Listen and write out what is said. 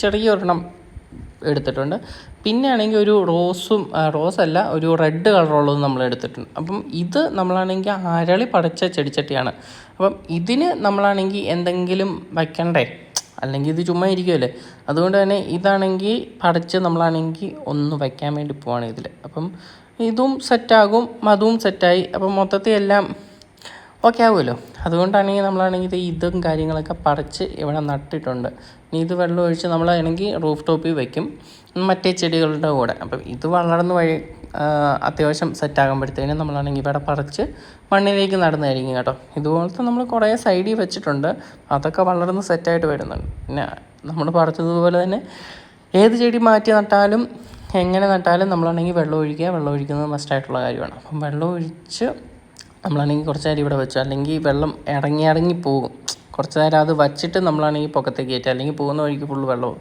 ചെറിയൊരെണ്ണം എടുത്തിട്ടുണ്ട്. പിന്നെ ആണെങ്കിൽ ഒരു റോസല്ല, ഒരു റെഡ് കളറുള്ളതും നമ്മൾ എടുത്തിട്ടുണ്ട്. അപ്പം ഇത് നമ്മളാണെങ്കിൽ അരളി പടച്ച ചെടിച്ചട്ടിയാണ്. അപ്പം ഇതിന് നമ്മളാണെങ്കിൽ എന്തെങ്കിലും വയ്ക്കണ്ടേ, അല്ലെങ്കിൽ ഇത് ചുമ്മാ ഇരിക്കുമല്ലേ. അതുകൊണ്ട് തന്നെ ഇതാണെങ്കിൽ പടച്ച് നമ്മളാണെങ്കിൽ ഒന്ന് വയ്ക്കാൻ വേണ്ടി പോവാണ് ഇതിൽ. അപ്പം ഇതും സെറ്റാകും, അതും സെറ്റായി. അപ്പം മൊത്തത്തിൽ എല്ലാം ഓക്കെ ആകുമല്ലോ. അതുകൊണ്ടാണെങ്കിൽ നമ്മളാണെങ്കിൽ ഇതും കാര്യങ്ങളൊക്കെ പറിച്ച് ഇവിടെ നട്ടിട്ടുണ്ട്. ഇനി ഇത് വെള്ളം ഒഴിച്ച് നമ്മളാണെങ്കിൽ റൂഫ് ടോപ്പിൽ വയ്ക്കും മറ്റേ ചെടികളുടെ കൂടെ. അപ്പം ഇത് വളർന്ന് അത്യാവശ്യം സെറ്റാകുമ്പോഴത്തേനും നമ്മളാണെങ്കിൽ ഇവിടെ പറിച്ച് മണ്ണിലേക്ക് നടുന്നതായിരിക്കും കേട്ടോ. ഇതുപോലത്തെ നമ്മൾ കുറേ സൈഡിൽ വെച്ചിട്ടുണ്ട്, അതൊക്കെ വളർന്ന് സെറ്റായിട്ട് വരുന്നുണ്ട്. പിന്നെ നമ്മൾ പറിച്ചതുപോലെ തന്നെ ഏത് ചെടി മാറ്റി നട്ടാലും എങ്ങനെ നട്ടാലും നമ്മളാണെങ്കിൽ വെള്ളം ഒഴിക്കുന്നത് മസ്റ്റായിട്ടുള്ള കാര്യമാണ്. അപ്പം വെള്ളം ഒഴിച്ച് നമ്മളാണെങ്കിൽ കുറച്ച് നേരം ഇവിടെ വെച്ചു, അല്ലെങ്കിൽ വെള്ളം ഇറങ്ങി പോകും. കുറച്ച് നേരം അത് വച്ചിട്ട് നമ്മളാണെങ്കിൽ പൊക്കത്തേക്ക് കയറ്റുക, അല്ലെങ്കിൽ പോകുന്ന വഴിക്ക് ഫുള്ള് വെള്ളവും.